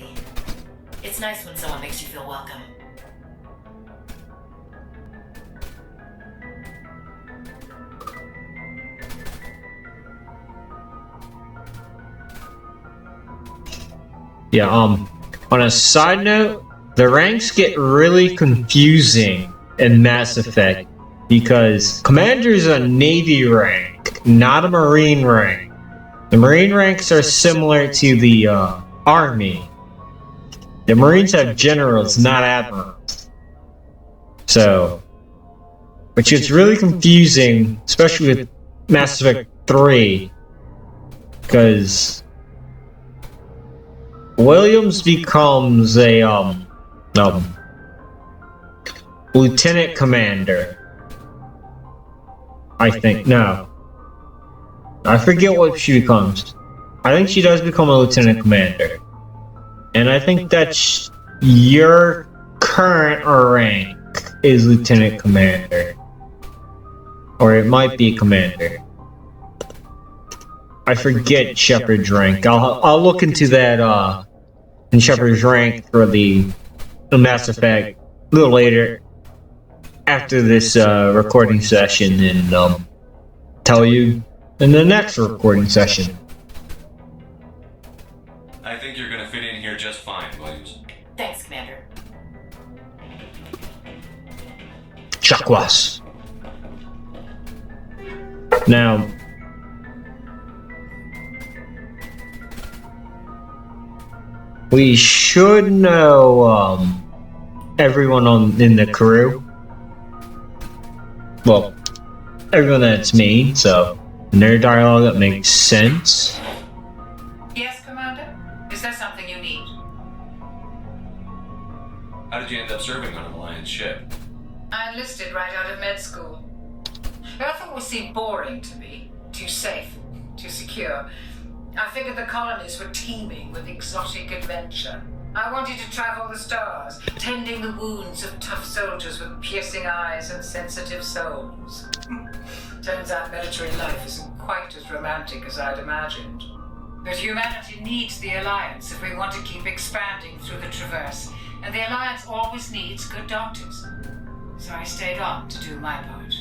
Lee. It's nice when someone makes you feel welcome. Yeah, on a side note, the ranks get really confusing in Mass Effect because Commander's a Navy rank, not a Marine rank. The Marine ranks are similar to the Army. The Marines have generals, not admirals. So, which is really confusing, especially with Mass Effect 3, because Williams becomes a lieutenant commander. I think. No, I forget what she becomes. I think she does become a lieutenant commander, and I think that's your current rank is lieutenant commander, or it might be commander. I forget Shepard's rank. I'll look into that in Shepard's rank for the Mass Effect a little later after this recording session, and tell you in the next recording session. I think you're gonna fit in here just fine, Williams. Thanks, Commander. Chakwas. Now, we should know everyone in the crew. Well, everyone that's me, so in their dialogue that makes sense. Yes, Commander? Is there something you need? How did you end up serving on an Alliance ship? I enlisted right out of med school. Earth always seemed boring to me. Too safe, too secure. I figured the colonies were teeming with exotic adventure. I wanted to travel the stars, tending the wounds of tough soldiers with piercing eyes and sensitive souls. Turns out military life isn't quite as romantic as I'd imagined. But humanity needs the Alliance if we want to keep expanding through the Traverse, and the Alliance always needs good doctors. So I stayed on to do my part.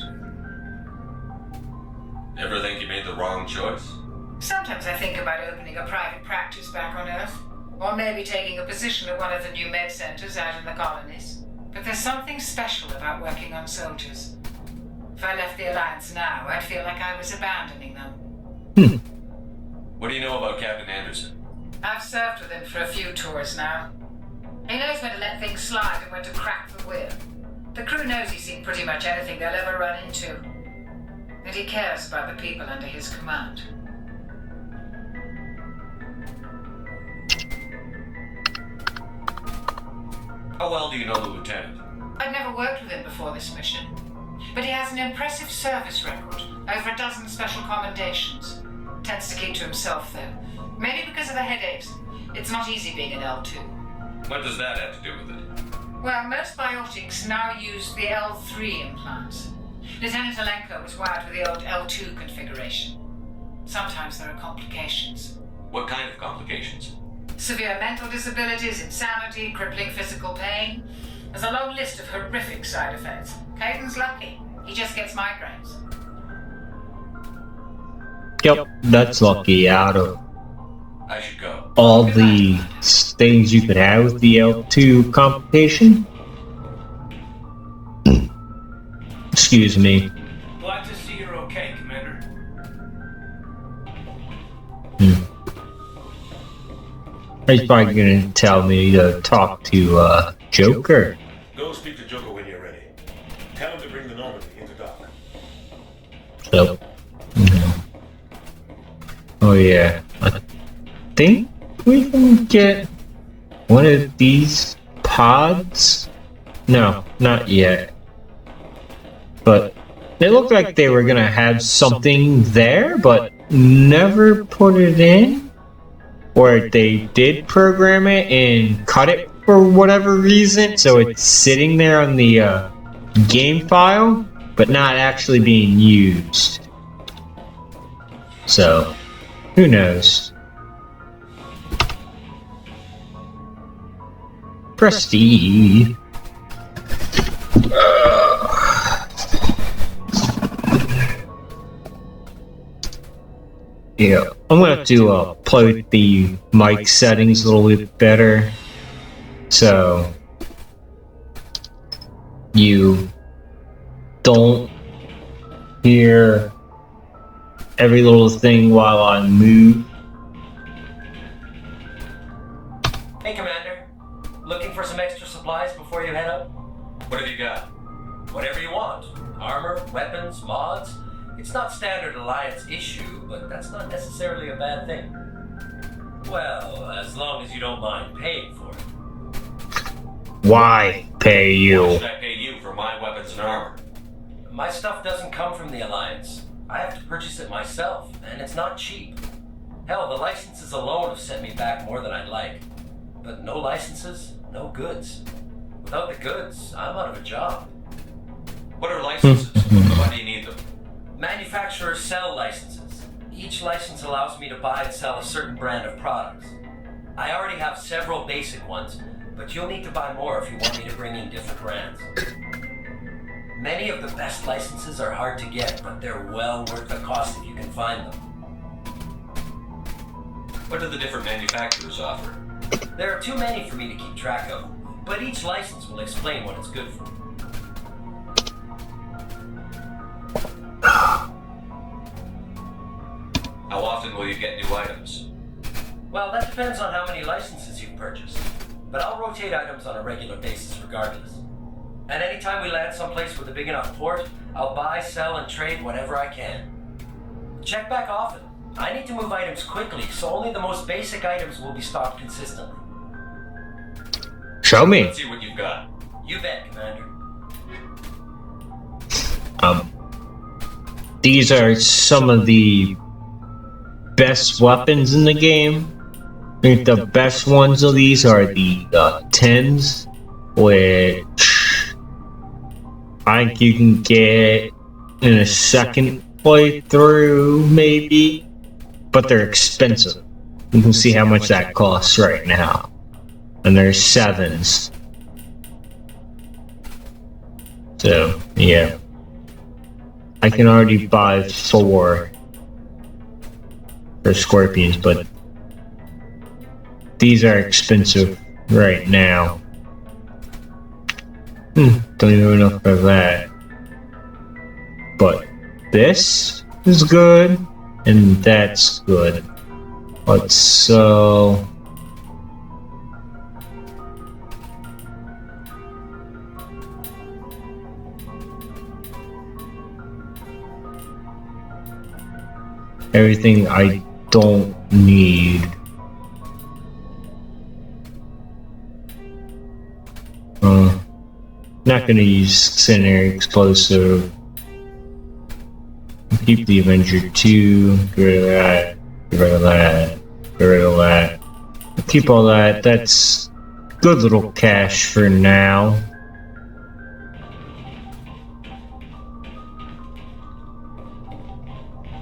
Ever think you made the wrong choice? Sometimes I think about opening a private practice back on Earth, or maybe taking a position at one of the new med centers out in the colonies. But there's something special about working on soldiers. If I left the Alliance now, I'd feel like I was abandoning them. What do you know about Captain Anderson? I've served with him for a few tours now. He knows when to let things slide and when to crack the whip. The crew knows he's seen pretty much anything they'll ever run into. And he cares about the people under his command. How well do you know the Lieutenant? I'd never worked with him before this mission. But he has an impressive service record, over a dozen special commendations. Tends to keep to himself, though. Maybe because of the headaches. It's not easy being an L2. What does that have to do with it? Well, most biotics now use the L3 implants. Lieutenant Alenko is wired with the old L2 configuration. Sometimes there are complications. What kind of complications? Severe mental disabilities, insanity, crippling physical pain. There's a long list of horrific side effects. Caden's lucky. He just gets migraines. Yep, that's lucky out of I should go. all the things you could have with the L2 complication. Excuse me. Glad to see you're okay, Commander. He's probably gonna tell me to talk to Joker. Go speak to Joker when you're ready. Tell him to bring the Normandy into dock. So, oh yeah, I think we can get one of these pods. No, not yet. But they looked like they were gonna have something there, but never put it in. Or they did program it and cut it for whatever reason, so it's sitting there on the game file, but not actually being used. So, who knows? Prestige. Yeah, I'm gonna have to play with the mic settings a little bit better, so you don't hear every little thing while I move. Hey, Commander. Looking for some extra supplies before you head out? What have you got? Whatever you want. Armor, weapons, mods. It's not standard Alliance issue, but that's not necessarily a bad thing. Well, as long as you don't mind paying for it. Why pay Why you? should I pay you for my weapons and armor? My stuff doesn't come from the Alliance. I have to purchase it myself, and it's not cheap. Hell, the licenses alone have set me back more than I'd like. But no licenses, no goods. Without the goods, I'm out of a job. What are licenses? Why do you need them? Manufacturers sell licenses. Each license allows me to buy and sell a certain brand of products. I already have several basic ones, but you'll need to buy more if you want me to bring in different brands. Many of the best licenses are hard to get, but they're well worth the cost if you can find them. What do the different manufacturers offer? There are too many for me to keep track of, but each license will explain what it's good for. How often will you get new items? Well, that depends on how many licenses you've purchased, but I'll rotate items on a regular basis regardless. And anytime we land someplace with a big enough port, I'll buy, sell, and trade whatever I can. Check back often. I need to move items quickly, so only the most basic items will be stocked consistently. Show me. Let's see what you've got. You bet, Commander. These are some of the best weapons in the game. I think the best ones of these are the 10s, which I think you can get in a second playthrough, maybe, but they're expensive. You can see how much that costs right now. And there's 7s. So, yeah. I can already buy 4 for Scorpions, but these are expensive right now. Don't even know enough for that. But this is good, and that's good. But so... everything I don't need. Not gonna use Incendiary Explosive. Keep the Avenger 2. Get rid of that. Get rid of that. Get rid of that. Keep all that. That's good little cash for now.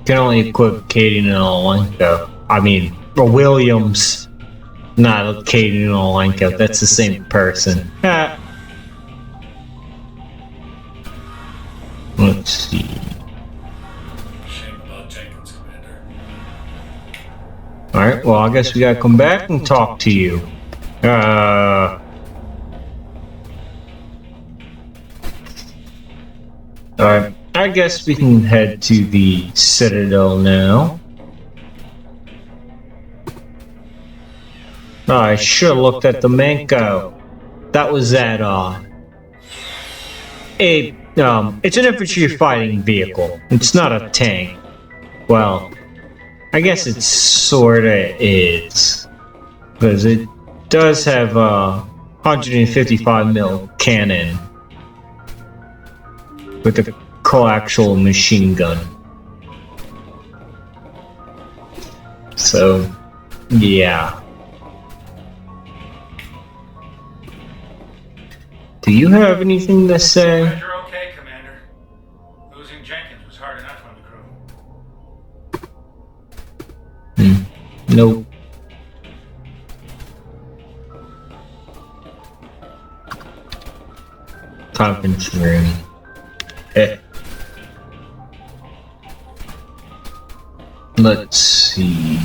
Can only equip Katie and Olenko. I mean, Williams, not Katie and Olenko. That's the same person. Let's see. Shame about Jenkins, Commander. Alright, well, I guess we gotta come back and talk to you. Alright, I guess we can head to the Citadel now. Oh, I should've looked at the Manco. That was that, it's an infantry fighting vehicle. It's not a tank. Well, I guess it sorta is. Because it does have a 155mm cannon. With a coaxial machine gun. So, yeah. Do you have anything to say? Glad you're okay, Commander. Losing Jenkins was hard enough on the crew. Nope. conference room. Let's see.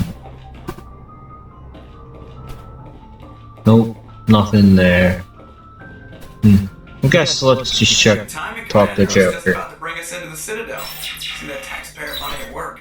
Nope, nothing there. I guess let's just check. Talk to Just Joker. about to bring us into the Citadel. See that taxpayer money at work.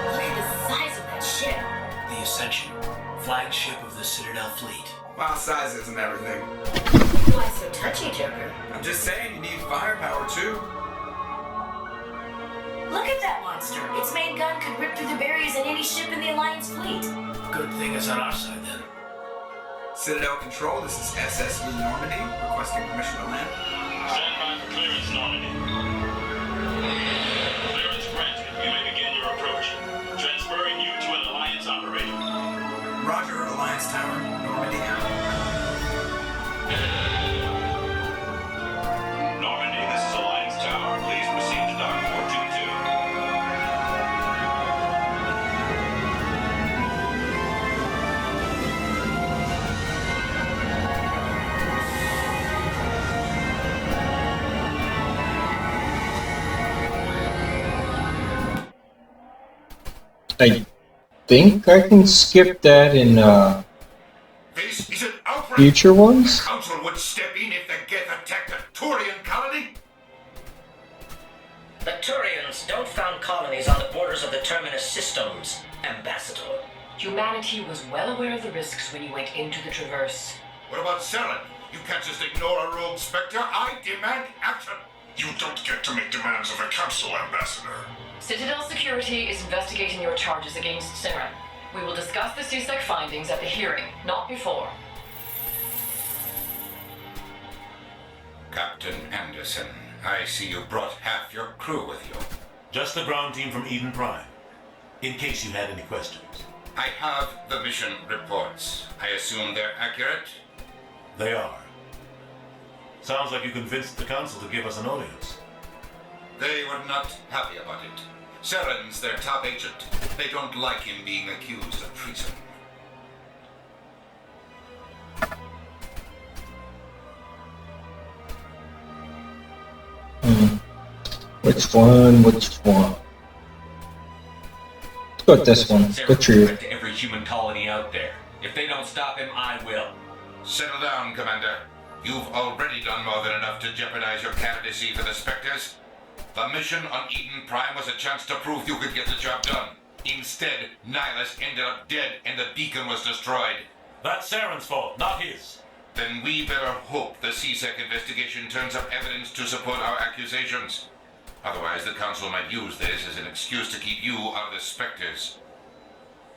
Look at the size of that ship. The Ascension, flagship of the Citadel fleet. Well, size isn't everything. Why so touchy, Joker? I'm just saying you need firepower too. Look at that monster. Its main gun could rip through the barriers in any ship in the Alliance fleet. Good thing it's on our side then. Citadel Control, this is SSV Normandy, requesting permission to land. Stand by for clearance, Normandy. Clearance granted. You may begin your approach. Transferring you to an Alliance operator. Roger, Alliance Tower, Normandy out. Normandy, this is Alliance Tower. Please proceed to Dock 422. I think I can skip that in This is an outbreak. future ones. Council would step in if the Geth attacked a Turian colony. The Turians don't found colonies on the borders of the Terminus systems, Ambassador. Humanity was well aware of the risks when you went into the Traverse. What about Saren? You can't just ignore a rogue Spectre. I demand action. You don't get to make demands of a council, Ambassador. Citadel Security is investigating your charges against Siren. We will discuss the CSEC findings at the hearing, not before. Captain Anderson, I see you brought half your crew with you. Just the ground team from Eden Prime. In case you had any questions. I have the mission reports. I assume they're accurate? They are. Sounds like you convinced the council to give us an audience. They were not happy about it. Saren's their top agent. They don't like him being accused of treason. Which one? Which one? Let's go with this one. The truth. To every human colony out there. If they don't stop him, I will. Settle down, Commander. You've already done more than enough to jeopardize your candidacy for the Spectres. The mission on Eden Prime was a chance to prove you could get the job done. Instead, Nihilus ended up dead and the beacon was destroyed. That's Saren's fault, not his. Then we better hope the CSEC investigation turns up evidence to support our accusations. Otherwise, the Council might use this as an excuse to keep you out of the Spectres.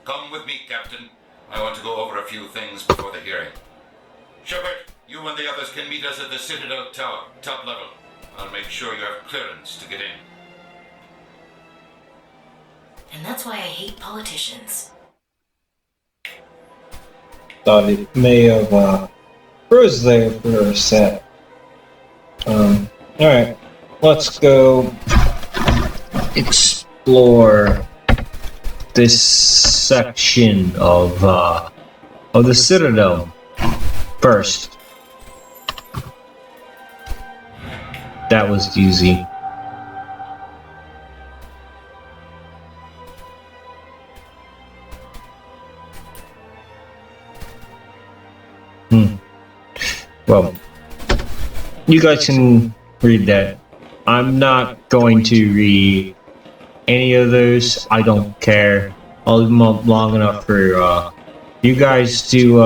Come with me, Captain. I want to go over a few things before the hearing. Shepard, you and the others can meet us at the Citadel Tower, top level. I'll make sure you have clearance to get in. And that's why I hate politicians. Thought it may have froze there for a sec. Alright. Let's go explore this section of the Citadel first. That was easy. Well, you guys can read that. I'm not going to read any of those. I don't care. I'll leave them up long enough for you guys to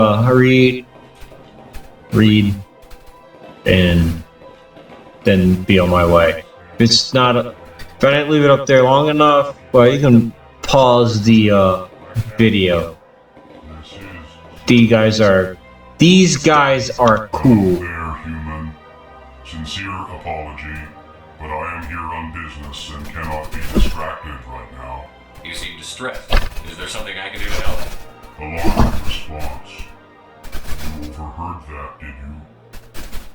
read, and then be on my way. If it's not, if I didn't leave it up there long enough, well, you can pause the video these guys are cool. There, human. Sincere apology, but I am here on business and cannot be distracted right now. You seem distressed. Is there something I can do to help? Alarmed response. You overheard that, did you?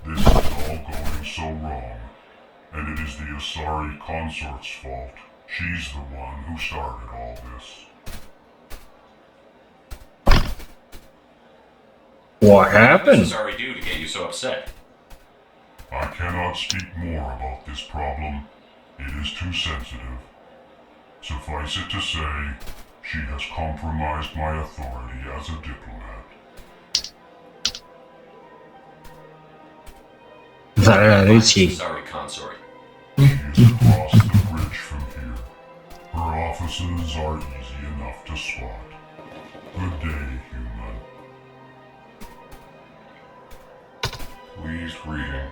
This is all going so wrong, and it is the Asari consort's fault. She's the one who started all this. What What happened? does Asari do to get you so upset? I cannot speak more about this problem. It is too sensitive. Suffice it to say, she has compromised my authority as a diplomat. Asari consort. She is across the bridge from here. Her offices are easy enough to spot. Good day, human. Pleased greeting.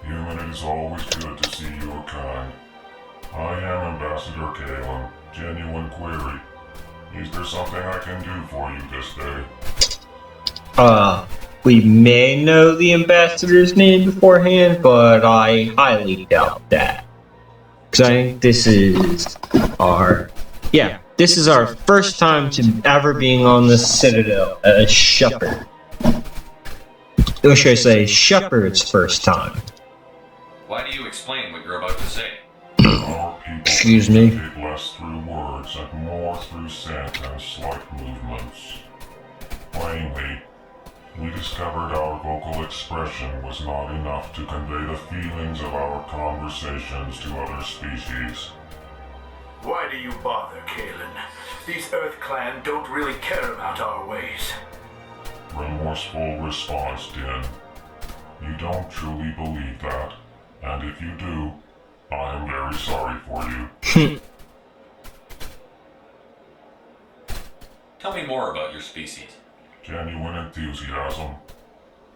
Human, it is always good to see your kind. I am Ambassador Kalen. Genuine query. Is there something I can do for you this day? We may know the ambassador's name beforehand, but I highly doubt that. Because I think this is our first time to ever being on the Citadel as Shepard. Or should I say, Shepard's first time. Why do you explain what you're about to say? Our people Excuse me? communicate less through words and more through scent and slight movements. Plainly, we discovered our vocal expression was not enough to convey the feelings of our conversations to other species. Why do you bother, Kalen? These Earth Clan don't really care about our ways. Remorseful response, Din. You don't truly believe that, and if you do, I am very sorry for you. Tell me more about your species. Genuine enthusiasm.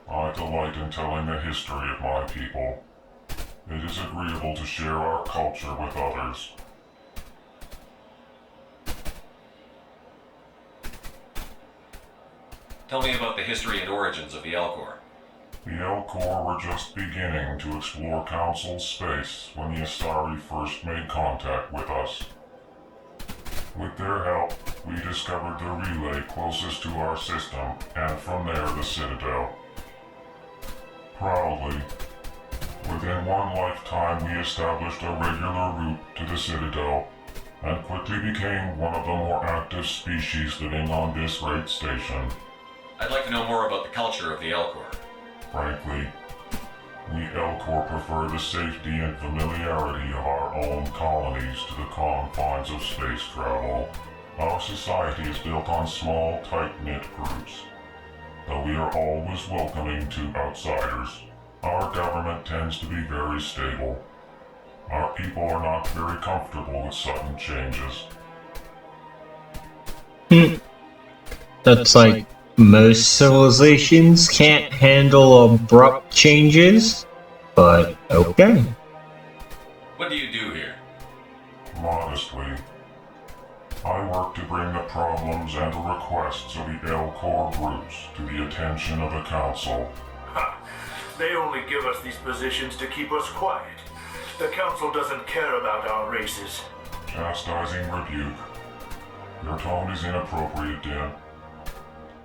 I delight in telling the history of my people. It is agreeable to share our culture with others. Tell me about the history and origins of the Elcor. The Elcor were just beginning to explore Council space when the Asari first made contact with us. With their help, we discovered the relay closest to our system, and from there the Citadel. Proudly, within one lifetime we established a regular route to the Citadel, and quickly became one of the more active species living on this great station. I'd like to know more about the culture of the Elcor. Frankly, we Elcor prefer the safety and familiarity of our own colonies to the confines of space travel. Our society is built on small, tight-knit groups. Though we are always welcoming to outsiders, our government tends to be very stable. Our people are not very comfortable with sudden changes. That's like most civilizations can't handle abrupt changes, but okay. What do you do here? Modestly, I work to bring the problems and the requests of the Elcor groups to the attention of the Council. Ha! They only give us these positions to keep us quiet. The Council doesn't care about our races. Chastising rebuke. Your tone is inappropriate, Din.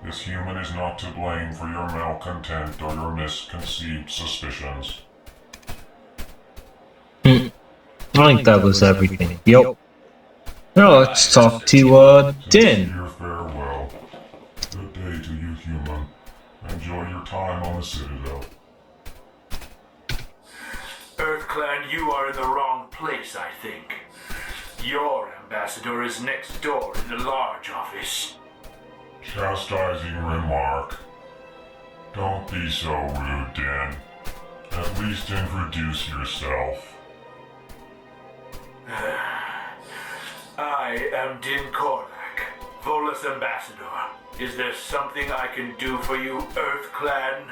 This human is not to blame for your malcontent or your misconceived suspicions. I think that was everything. Yep. Now let's talk to, Din. Sincere farewell. Good day to you, human. Enjoy your time on the Citadel. Earth Clan, you are in the wrong place, I think. Your ambassador is next door in the large office. Chastising remark. Don't be so rude, Din. At least introduce yourself. I am Din Korlak, Volus ambassador. Is there something I can do for you, Earth Clan?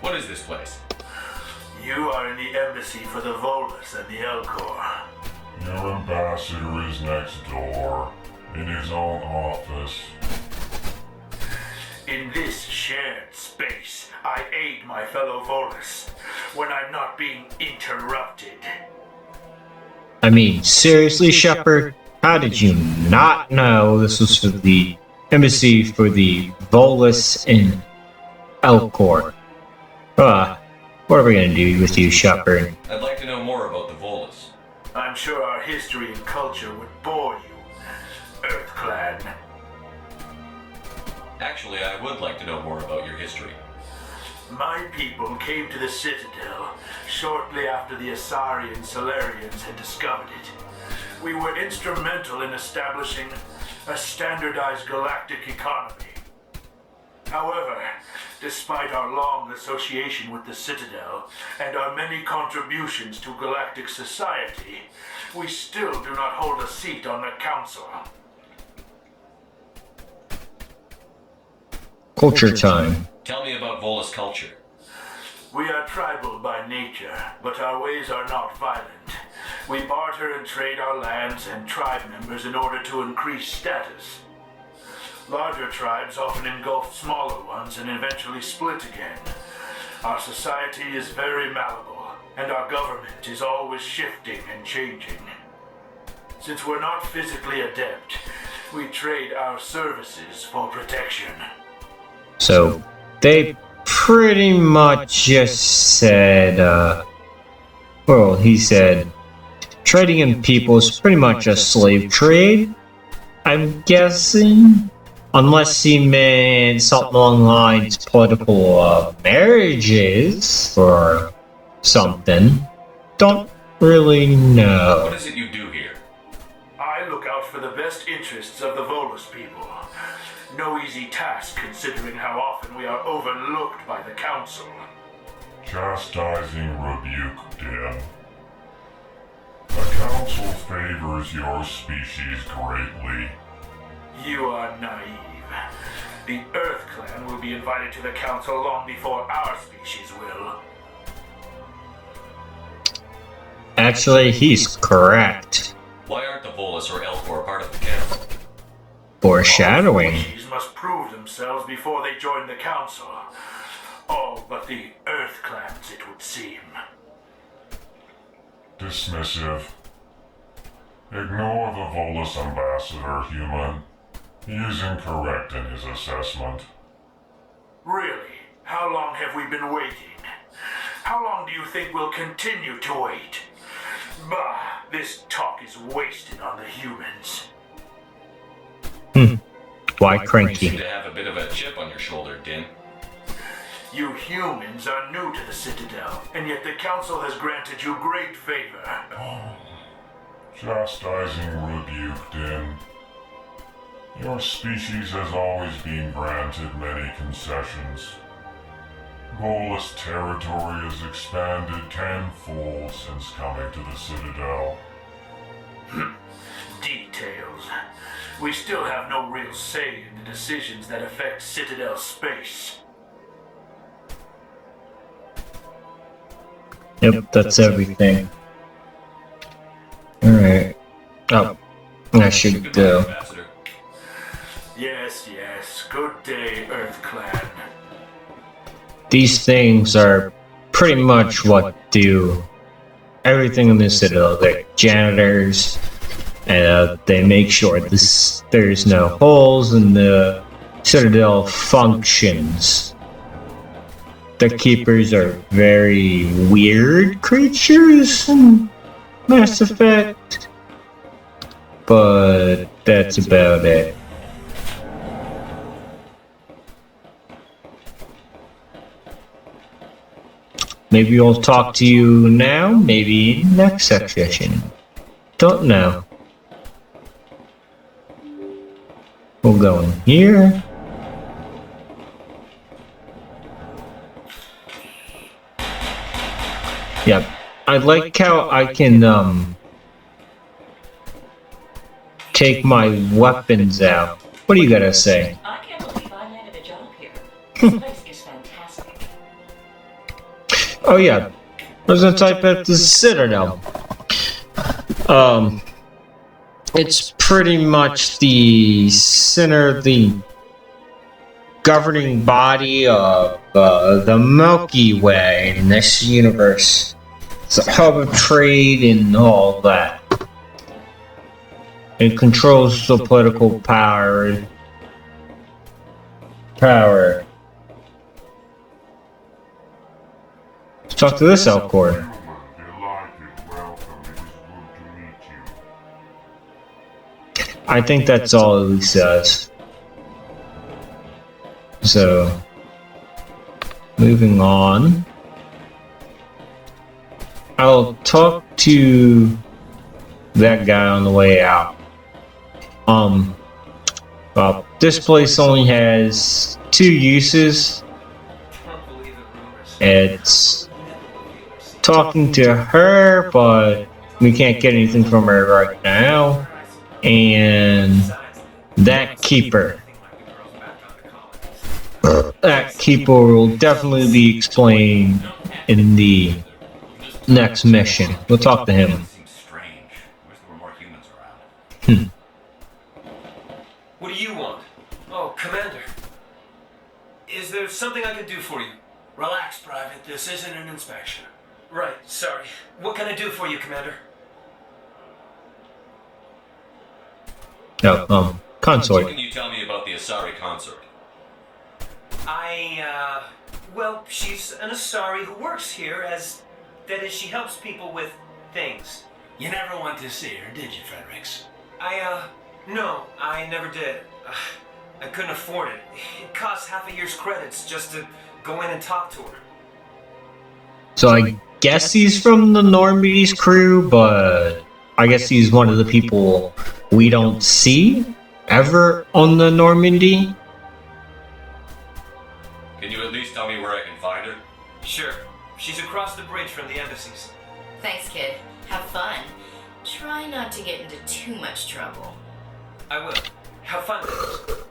What is this place? You are in the embassy for the Volus and the Elcor. Your ambassador is next door, in his own office. In this shared space, I aid my fellow Volus when I'm not being interrupted. I mean, seriously, Shepard? How did you not know this was for the embassy for the Volus in Elcor? What are we gonna do with you, Shepard? I'd like to know more about the Volus. I'm sure our history and culture would bore you, EarthClan. Actually, I would like to know more about your history. My people came to the Citadel shortly after the Asari and Solarians had discovered it. We were instrumental in establishing a standardized galactic economy. However, despite our long association with the Citadel and our many contributions to galactic society, we still do not hold a seat on the Council. Culture time. Tell me about Volus culture. We are tribal by nature, but our ways are not violent. We barter and trade our lands and tribe members in order to increase status. Larger tribes often engulf smaller ones and eventually split again. Our society is very malleable, and our government is always shifting and changing. Since we're not physically adept, we trade our services for protection. So, they pretty much just said, he said, trading in people is pretty much a slave trade, I'm guessing? Unless he meant something along the lines of political marriages or something. Don't really know. What is it you do here? I look out for the best interests of the Volus people. No easy task considering how often we are overlooked by the Council. Chastising rebuke, Din. The Council favors your species greatly. You are naive. The EarthClan will be invited to the Council long before our species will. Actually, he's correct. Why aren't the Volus or Elcor part of the Council? Foreshadowing. Species must prove themselves before they join the Council. All but the EarthClans, it would seem. Dismissive. Ignore the Volus ambassador, human. He is incorrect in his assessment. Really? How long have we been waiting? How long do you think we'll continue to wait? Bah, this talk is wasted on the humans. Why You cranky? seem to have a bit of a chip on your shoulder, Din. You humans are new to the Citadel, and yet the Council has granted you great favor. Chastising rebuke, Din. Your species has always been granted many concessions. Volus territory has expanded tenfold since coming to the Citadel. Details. We still have no real say in the decisions that affect Citadel space. Yep, that's everything. Alright. Oh, I should go. Ambassador. Yes, yes. Good day, EarthClan. These things are pretty much what do everything in the Citadel. They're janitors, and they make sure there's no holes in the Citadel functions. The Keepers are very weird creatures in Mass Effect, but that's about it. Maybe I'll talk to you now, maybe next session. Don't know. We'll go in here. Yep. I like how I can, take my weapons out. What do you gotta say? I can't believe I landed a job here. This place is fantastic. Oh yeah, there's a type at the Citadel. It's pretty much the center of the governing body of the Milky Way in this universe. It's a hub of trade and all that. It controls the political power. Let's talk to this Elcor. I think that's all he says. So, moving on. I'll talk to that guy on the way out. Well, this place only has 2 uses. It's talking to her, but we can't get anything from her right now. And that keeper. That keeper will definitely be explained in the next mission. We'll talk to him. What do you want? Oh, Commander. Is there something I can do for you? Relax, Private. This isn't an inspection. Right, sorry. What can I do for you, Commander? No, consort. What can you tell me about the Asari consort? Well, she's an Asari who works here that is, she helps people with things. You never went to see her, did you, Fredericks? No, I never did. I couldn't afford it. It costs half a year's credits just to go in and talk to her. So I guess he's from the Normandy's crew, but I guess he's one of the people we don't see ever on the Normandy. Can you at least tell me where I can find her? Sure. She's across the bridge from the embassies. Thanks, kid. Have fun. Try not to get into too much trouble. I will. Have fun with it.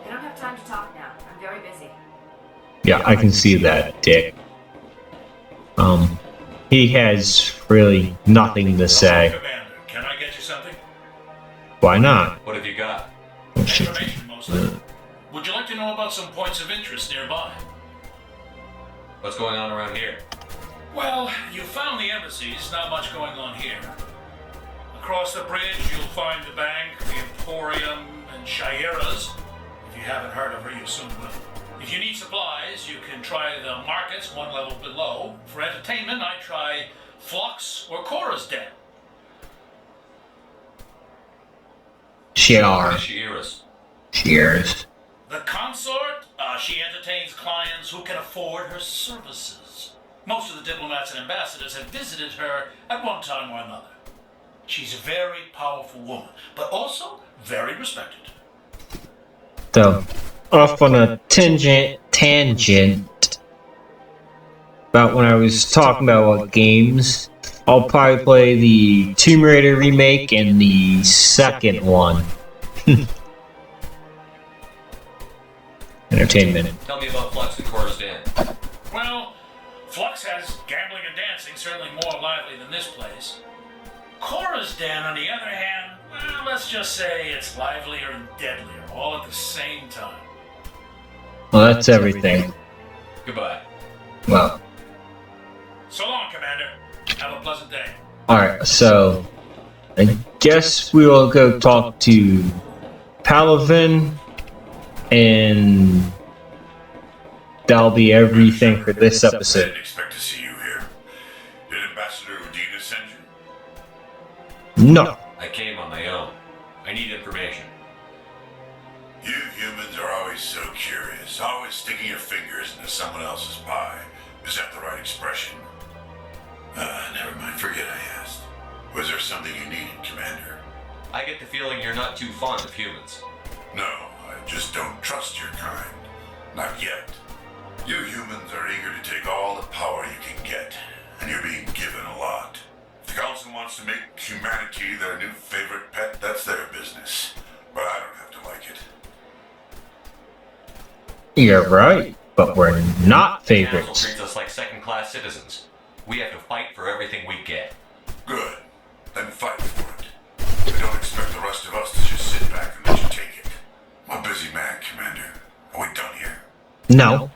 I don't have time to talk now. I'm very busy. Yeah, I can see that, Dick. He has really nothing to say. Commander, can I get you something? Why not? What have you got? Information, mostly. Would you like to know about some points of interest nearby? What's going on around here? Well, you found the embassies, not much going on here. Across the bridge, you'll find the bank, the Emporium, and Shayera's. If you haven't heard of her, you soon will. If you need supplies, you can try the markets one level below. For entertainment, I try Flux or Cora's Den. Shayera's. The consort, she entertains clients who can afford her services. Most of the diplomats and ambassadors have visited her at one time or another. She's a very powerful woman, but also very respected. So, off on a tangent about when I was talking about what games, I'll probably play the Tomb Raider remake and the second one. Entertainment. Tell me about Flux and Cora's Den. Well, Flux has gambling and dancing, certainly more lively than this place. Cora's Den, on the other hand, well, let's just say it's livelier and deadlier, all at the same time. Well, that's everything. Goodbye. Well. So long, Commander. Have a pleasant day. Alright, so I guess we will go talk to Palaven, and that'll be everything for this episode. I didn't expect to see you here. Did Ambassador Udina send you? No. I came on my own. I need information. You humans are always so curious, always sticking your fingers into someone else's pie. Is that the right expression? Never mind, forget I asked. Was there something you needed, Commander? I get the feeling you're not too fond of humans. No, I just don't trust your kind. Not yet. You humans are eager to take all the power you can get, and you're being given a lot. If the Council wants to make humanity their new favorite pet, that's their business. But I don't have to like it. You're right, but we're not The Council favorites. treats us like second-class citizens. We have to fight for everything we get. Good. Then fight for it. I don't expect a the rest of us to just sit back and let you take it. I'm a busy man, Commander. Are we done here? No.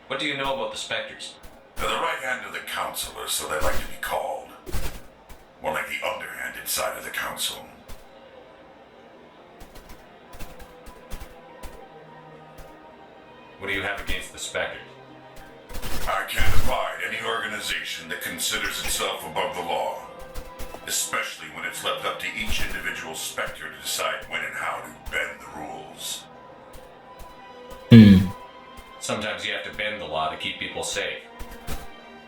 What do you know about the Spectres? They're the right hand of the Council, or so they like to be called. More like the underhanded side of the Council. What do you have against the Spectres? I can't abide any organization that considers itself above the law. Especially when it's left up to each individual Spectre to decide when and how to bend the rules. Sometimes you have to bend the law to keep people safe.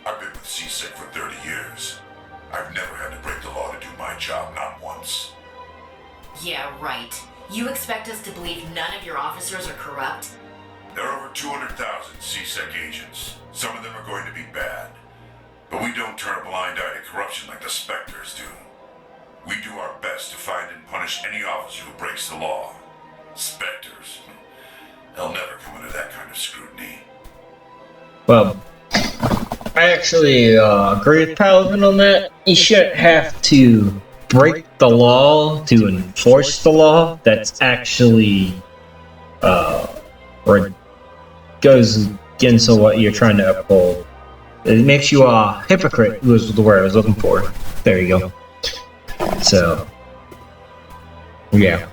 I've been with CSEC for 30 years. I've never had to break the law to do my job, not once. Yeah, right. You expect us to believe none of your officers are corrupt? There are over 200,000 CSEC agents. Some of them are going to be bad. But we don't turn a blind eye to corruption like the Spectres do. We do our best to find and punish any officer who breaks the law. Spectres. They'll never come under that kind of scrutiny. Well, I actually agree with Paladin on that. You shouldn't have to break the law to enforce the law. That's actually or goes against what you're trying to uphold. It makes you a hypocrite, was the word I was looking for. There you go. So, yeah.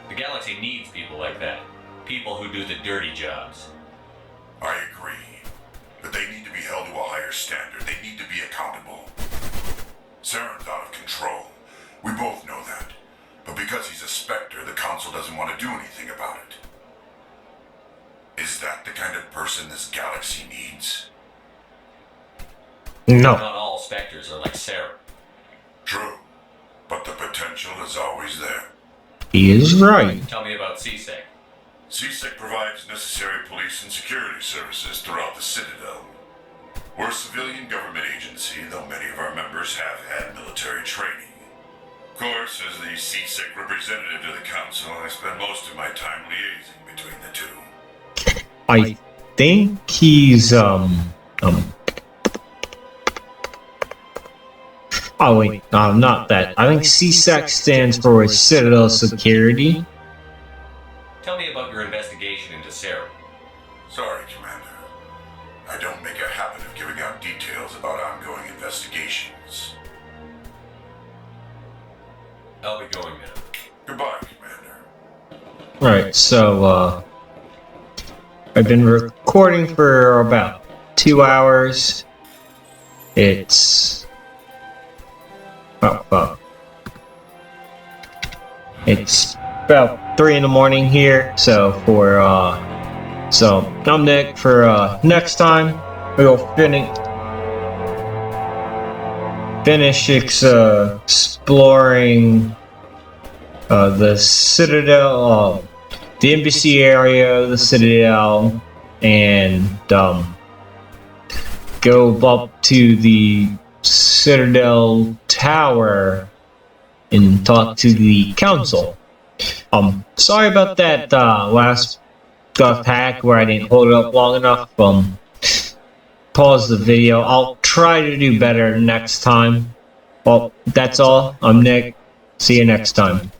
The galaxy needs people like that. People who do the dirty jobs. I agree. But they need to be held to a higher standard. They need to be accountable. Saren's out of control. We both know that. But because he's a Spectre, the Council doesn't want to do anything about it. Is that the kind of person this galaxy needs? No. Not all Spectres are like Saren. True. But the potential is always there. He is right. Tell me about CSEC. CSEC provides necessary police and security services throughout the Citadel. We're a civilian government agency, though many of our members have had military training. Of course, as the CSEC representative to the Council, I spend most of my time liaising between the two. I think he's oh wait, not that. I think CSEC stands for Citadel Security. Tell me about your investigation into Saren. Sorry, Commander. I don't make a habit of giving out details about ongoing investigations. I'll be going now. Goodbye, Commander. Right, so, I've been recording for about 2 hours. It's... It's about 3 in the morning here, so so I'm Nick. For, next time, we'll finish exploring, the Citadel, the embassy area, the Citadel, and go up to the Citadel Tower and talk to the Council. Sorry about that last hack where I didn't hold it up long enough. Pause the video. I'll try to do better next time. Well, that's all. I'm Nick. See you next time.